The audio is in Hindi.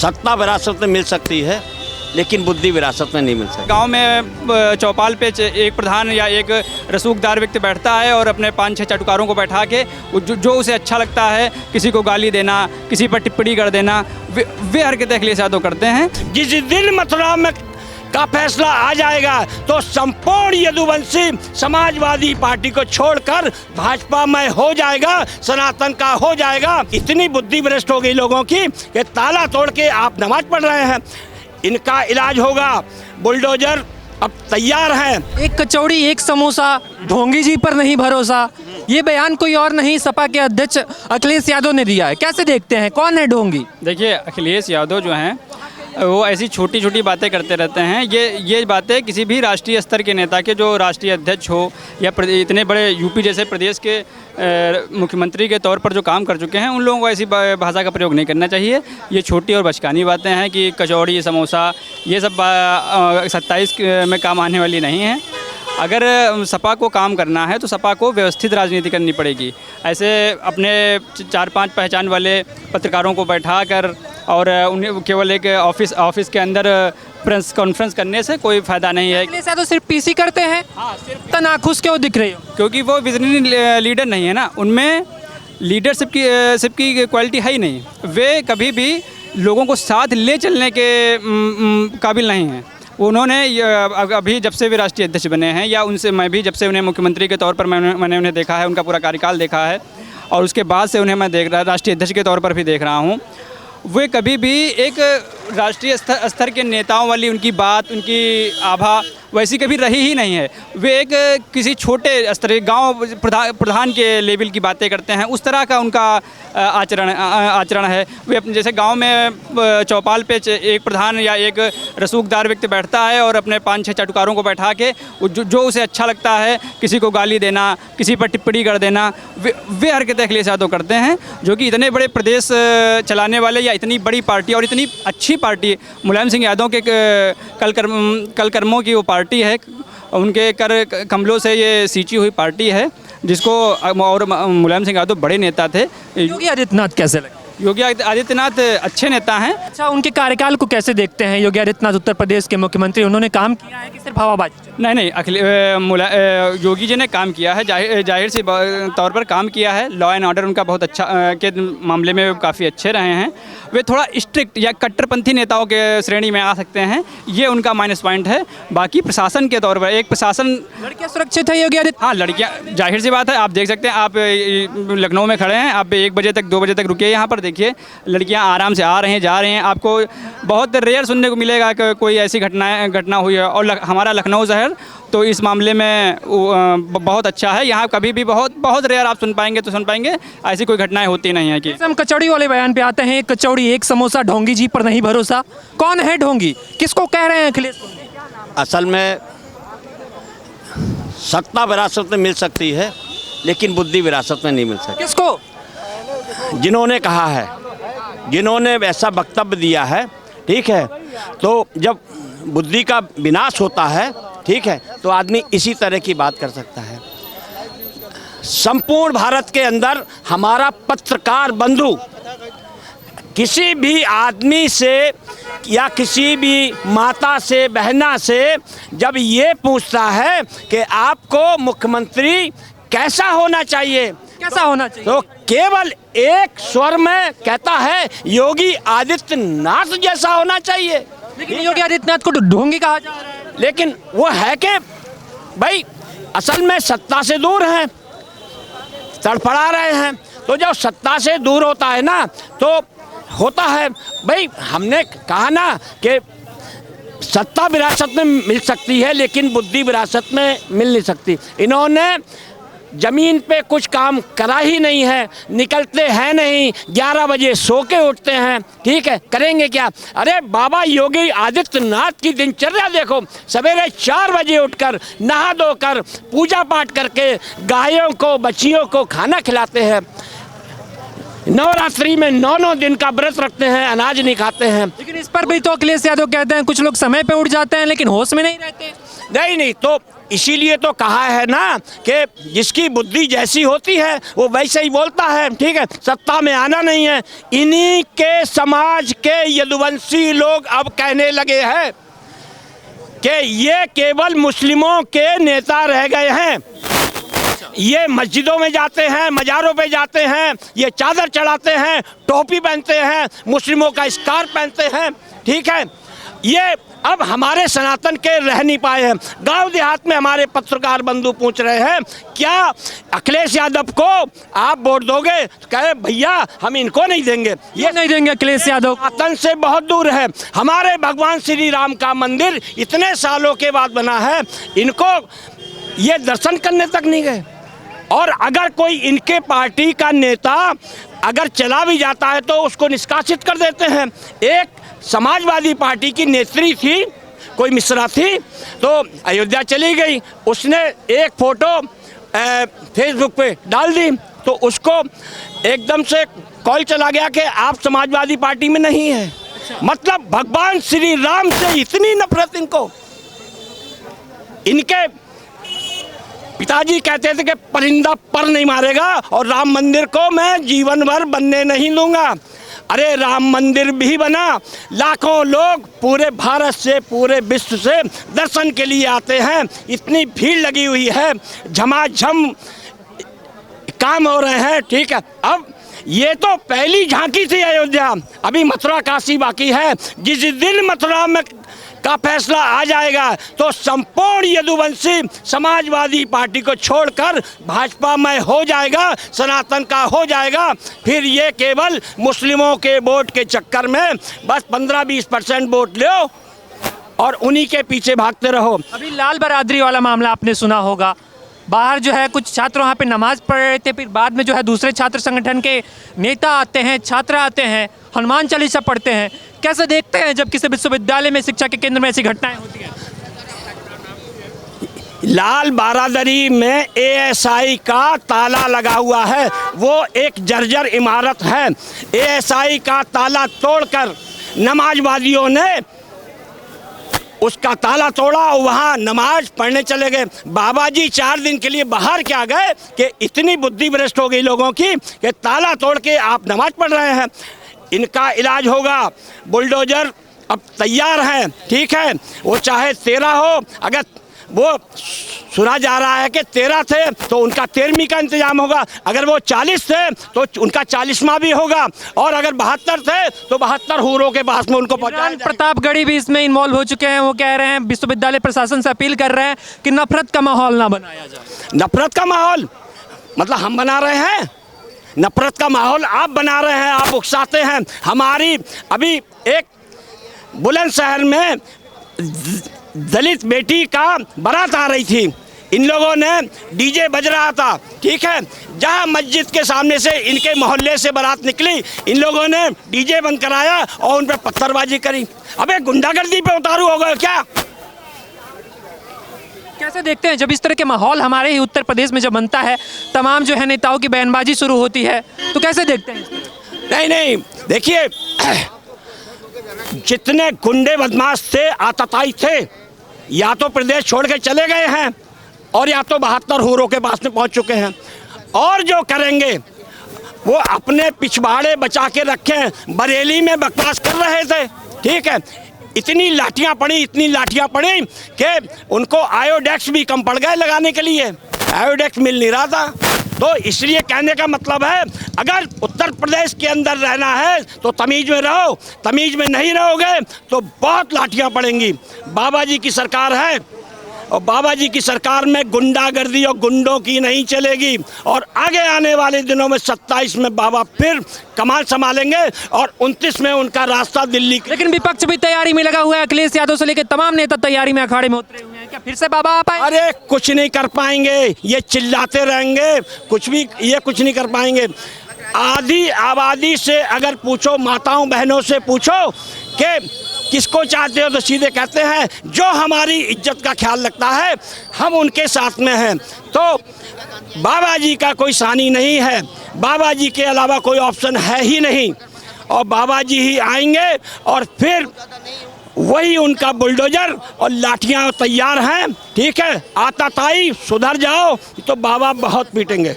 सत्ता विरासत में मिल सकती है लेकिन बुद्धि विरासत में नहीं मिल सकती। गांव में चौपाल पे एक प्रधान या एक रसूखदार व्यक्ति बैठता है और अपने 5-6 चटुकारों को बैठा के जो उसे अच्छा लगता है, किसी को गाली देना, किसी पर टिप्पणी कर देना, वे हरकतें अखिलेश यादव करते हैं। जिस दिन मथुरा में का फैसला आ जाएगा तो संपूर्ण यदुवंशी समाजवादी पार्टी को छोड़कर भाजपा में हो जाएगा, सनातन का हो जाएगा। इतनी बुद्धि भ्रष्ट हो गई लोगों की कि ताला तोड़ के आप नमाज पढ़ रहे हैं। इनका इलाज होगा, बुलडोजर अब तैयार है। एक कचौड़ी एक समोसा, ढोंगी जी पर नहीं भरोसा, ये बयान कोई और नहीं सपा के अध्यक्ष अखिलेश यादव ने दिया है। कैसे देखते हैं, कौन है ढोंगी? देखिए, अखिलेश यादव जो हैं वो ऐसी छोटी छोटी बातें करते रहते हैं। ये बातें किसी भी राष्ट्रीय स्तर के नेता के, जो राष्ट्रीय अध्यक्ष हो या इतने बड़े यूपी जैसे प्रदेश के मुख्यमंत्री के तौर पर जो काम कर चुके हैं, उन लोगों को ऐसी भाषा का प्रयोग नहीं करना चाहिए। ये छोटी और बचकानी बातें हैं कि कचौड़ी समोसा, ये सब 27 में काम आने वाली नहीं हैं। अगर सपा को काम करना है तो सपा को व्यवस्थित राजनीति करनी पड़ेगी। ऐसे अपने 4-5 पहचान वाले पत्रकारों को बैठा कर और उन्हें केवल एक ऑफिस के अंदर प्रेस कॉन्फ्रेंस करने से कोई फ़ायदा नहीं है। अखिलेश यादव सिर्फ पीसी करते हैं। हाँ, सिर्फ तनाखुश क्यों दिख रही हो? क्योंकि वो विजनरी लीडर नहीं है ना, उनमें लीडरशिप की क्वालिटी है ही नहीं। वे कभी भी लोगों को साथ ले चलने के काबिल नहीं हैं। उन्होंने अभी जब से वे राष्ट्रीय अध्यक्ष बने हैं, या उनसे मैं भी जब से उन्हें मुख्यमंत्री के तौर पर मैंने उन्हें देखा है, उनका पूरा कार्यकाल देखा है, और उसके बाद से उन्हें मैं राष्ट्रीय अध्यक्ष के तौर पर भी देख रहा हूँ, वे कभी भी एक राष्ट्रीय स्तर के नेताओं वाली उनकी बात, उनकी आभा वैसी कभी रही ही नहीं है। वे एक किसी छोटे स्तर, गांव प्रधान के लेवल की बातें करते हैं, उस तरह का उनका आचरण है। वे जैसे गांव में चौपाल पे एक प्रधान या एक रसूखदार व्यक्ति बैठता है और अपने 5-6 चटुकारों को बैठा के जो उसे अच्छा लगता है, किसी को गाली देना, किसी पर टिप्पणी कर देना, वे हरकतें अखिलेश यादव करते हैं। जो कि इतने बड़े प्रदेश चलाने वाले या इतनी बड़ी पार्टी और इतनी अच्छी पार्टी, मुलायम सिंह यादव के कल कर्मों की वो पार्टी है, उनके कर कमलों से ये सींची हुई पार्टी है, जिसको और मुलायम सिंह यादव बड़े नेता थे। योगी आदित्यनाथ कैसे लगे? योगी आदित्यनाथ अच्छे नेता हैं। अच्छा, उनके कार्यकाल को कैसे देखते हैं? योगी आदित्यनाथ उत्तर प्रदेश के मुख्यमंत्री, उन्होंने काम किया है कि सिर्फ हवाबाजी? नहीं, योगी जी ने काम किया है, जाहिर सी तौर पर काम किया है। लॉ एंड ऑर्डर उनका बहुत अच्छा के मामले में काफ़ी अच्छे रहे हैं। वे थोड़ा स्ट्रिक्ट या कट्टरपंथी नेताओं के श्रेणी में आ सकते हैं, ये उनका माइनस पॉइंट है। बाकी प्रशासन के तौर पर एक प्रशासन, लड़कियां सुरक्षित है योगी आदित्यनाथ? हाँ, लड़कियाँ जाहिर सी बात है, आप देख सकते हैं। आप लखनऊ में खड़े हैं, आप 1 बजे तक 2 बजे तक रुकिए, यहाँ पर देखिए लड़कियां आराम से आ रही हैं, जा रही हैं। आपको बहुत रेयर सुनने को मिलेगा कि कोई ऐसी घटना हुई है। और हमारा लखनऊ शहर तो इस मामले में बहुत अच्छा है। यहाँ कभी भी बहुत रेयर आप सुन पाएंगे, ऐसी कोई घटनाएं होती नहीं है। कि हम कचौड़ी वाले बयान पे आते हैं, एक कचौड़ी एक समोसा, ढोंगी जी पर नहीं भरोसा। कौन है ढोंगी? किसको कह रहे हैं अखिलेश? असल में सत्ता विरासत में मिल सकती है लेकिन बुद्धि विरासत में नहीं मिल सकती। किसको? जिन्होंने कहा है, जिन्होंने वैसा वक्तव्य दिया है, ठीक है, तो जब बुद्धि का विनाश होता है, ठीक है, तो आदमी इसी तरह की बात कर सकता है। संपूर्ण भारत के अंदर हमारा पत्रकार बंधु किसी भी आदमी से या किसी भी माता से, बहना से जब ये पूछता है कि आपको मुख्यमंत्री कैसा होना चाहिए, तो केवल एक स्वर में कहता है योगी आदित्यनाथ जैसा होना चाहिए। लेकिन योगी आदित्यनाथ को ढोंगी कहा जा रहा है। लेकिन वो है कि भाई असल में सत्ता से दूर हैं, तड़फड़ा रहे हैं। तो जब सत्ता से दूर होता है ना, तो होता है भाई, हमने कहा ना कि सत्ता विरासत में मिल सकती है लेकिन बुद्धि विरासत में मिल नहीं सकती। इन्होंने जमीन पे कुछ काम करा ही नहीं है, निकलते हैं नहीं, 11 बजे सो के उठते हैं, ठीक है, करेंगे क्या? अरे बाबा योगी आदित्यनाथ की दिनचर्या देखो, सवेरे 4 बजे उठकर नहा धोकर पूजा पाठ करके गायों को, बच्चियों को खाना खिलाते हैं। नवरात्रि में 9 दिन का व्रत रखते हैं, अनाज नहीं खाते हैं। लेकिन इस पर भी तो अखिलेश यादव कहते हैं कुछ लोग समय पे उठ जाते हैं लेकिन होश में नहीं रहते। नहीं, तो इसीलिए तो कहा है ना कि जिसकी बुद्धि जैसी होती है वो वैसे ही बोलता है, ठीक है। सत्ता में आना नहीं है। इन्हीं के समाज के यदुवंशी लोग अब कहने लगे हैं कि ये केवल मुस्लिमों के नेता रह गए हैं। ये मस्जिदों में जाते हैं, मज़ारों पे जाते हैं, ये चादर चढ़ाते हैं, टोपी पहनते हैं, मुस्लिमों का स्कार्फ पहनते हैं, ठीक है। ये अब हमारे सनातन के रह नहीं पाए हैं। गांव देहात में हमारे पत्रकार बंधु पूछ रहे हैं क्या अखिलेश यादव को आप वोट दोगे, तो कहे भैया हम इनको नहीं देंगे। ये नहीं देंगे अखिलेश यादव। सनातन से बहुत दूर है। हमारे भगवान श्री राम का मंदिर इतने सालों के बाद बना है, इनको ये दर्शन करने तक नहीं गए। और अगर कोई इनके पार्टी का नेता अगर चला भी जाता है तो उसको निष्कासित कर देते हैं। एक समाजवादी पार्टी की नेत्री थी, कोई मिश्रा थी, तो अयोध्या चली गई, उसने एक फोटो फेसबुक पे डाल दी तो उसको एकदम से कॉल चला गया कि आप समाजवादी पार्टी में नहीं है। मतलब भगवान श्री राम से इतनी नफरत इनको। इनके पिताजी कहते थे कि परिंदा पर नहीं मारेगा और राम मंदिर को मैं जीवन भर बनने नहीं दूंगा। अरे राम मंदिर भी बना, लाखों लोग पूरे भारत से पूरे विश्व से दर्शन के लिए आते हैं, इतनी भीड़ लगी हुई है, झमाझम काम हो रहे हैं, ठीक है। अब ये तो पहली झांकी थी अयोध्या, अभी मथुरा काशी बाकी है। जिस दिन मथुरा में का फैसला आ जाएगा तो संपूर्ण यदुवंशी समाजवादी पार्टी को छोड़कर भाजपा में हो जाएगा, सनातन का हो जाएगा। फिर ये केवल मुस्लिमों के वोट के चक्कर में बस 15-20% वोट लो और उन्हीं के पीछे भागते रहो। अभी लाल बरादरी वाला मामला आपने सुना होगा, बाहर जो है कुछ छात्र वहाँ पे नमाज पढ़ रहे थे, फिर बाद में जो है दूसरे छात्र संगठन के नेता आते हैं, छात्र आते हैं, हनुमान चालीसा पढ़ते हैं। कैसे देखते हैं जब किसी विश्वविद्यालय में, शिक्षा के केंद्र में ऐसी घटनाएं होती हैं? लाल बारादरी में एएसआई का ताला लगा हुआ है, वो एक जर्जर इमारत है। एएसआई का ताला तोड़कर नमाजवादियों ने उसका ताला तोड़ा और वहाँ नमाज पढ़ने चले गए। बाबा जी 4 दिन के लिए बाहर क्या गए कि इतनी बुद्धि भ्रष्ट हो गई लोगों की कि ताला तोड़ के आप नमाज पढ़ रहे हैं। इनका इलाज होगा, बुलडोजर अब तैयार है, ठीक है। वो चाहे 13 हो, अगर वो सुना जा रहा है कि 13 थे तो उनका 13वीं का इंतजाम होगा, अगर वो 40 थे तो उनका 40वां भी होगा, और अगर 72 थे तो 72 हूरों के पास में उनको पहुंचाया जाएगा। प्रतापगढ़ी भी इसमें इन्वॉल्व हो चुके हैं। वो कह रहे हैं, विश्वविद्यालय प्रशासन से अपील कर रहे हैं कि नफरत का माहौल ना बनाया जाए। नफरत का माहौल मतलब हम बना रहे हैं? नफरत का माहौल आप बना रहे हैं, आप उकसाते हैं। हमारी अभी एक बुलंदशहर में दलित बेटी का बारात आ रही थी, इन लोगों ने डीजे बज रहा था, ठीक है। जहां मस्जिद के सामने से इनके मोहल्ले से बारात निकली, इन लोगों ने डीजे बंद कराया और उन पर पत्थरबाजी करी। अबे गुंडागर्दी पे उतारू हो गए क्या? कैसे देखते हैं जब इस तरह के माहौल हमारे ही उत्तर प्रदेश में जब बनता है, तमाम जो है नेताओं की बयानबाजी शुरू होती है, तो कैसे देखते हैं? नहीं, देखिए जितने गुंडे बदमाश थे, आतताई थे, या तो प्रदेश छोड़ के चले गए हैं और या तो 72 हूरों के पास में पहुंच चुके हैं, और जो करेंगे वो अपने पिछवाड़े बचा के रखें। बरेली में बकवास कर रहे थे, ठीक है, इतनी लाठियां पड़ी कि उनको आयोडेक्स भी कम पड़ गए लगाने के लिए, आयोडेक्स मिल नहीं रहा था। तो इसलिए कहने का मतलब है, अगर उत्तर प्रदेश के अंदर रहना है तो तमीज में रहो, तमीज में नहीं रहोगे तो बहुत लाठियां पड़ेंगी। बाबा जी की सरकार है और बाबा जी की सरकार में गुंडागर्दी और गुंडों की नहीं चलेगी, और आगे आने वाले दिनों में 27 में बाबा फिर कमाल संभालेंगे और 29 में उनका रास्ता दिल्ली। लेकिन विपक्ष भी तैयारी में लगा हुआ है, अखिलेश यादव से लेकर तमाम नेता तैयारी में अखाड़े में उतरे हुए हैं। क्या फिर से बाबा आ पाए? अरे कुछ नहीं कर पाएंगे, ये चिल्लाते रहेंगे, ये कुछ नहीं कर पाएंगे। आधी आबादी से अगर पूछो, माताओं बहनों से पूछो कि किसको चाहते हो, तो सीधे कहते हैं जो हमारी इज्जत का ख्याल रखता है हम उनके साथ में हैं। तो बाबा जी का कोई सानी नहीं है, बाबा जी के अलावा कोई ऑप्शन है ही नहीं, और बाबा जी ही आएंगे और फिर वही उनका बुलडोजर और लाठियाँ तैयार हैं। ठीक है, आता ताई सुधर जाओ तो बाबा बहुत पीटेंगे।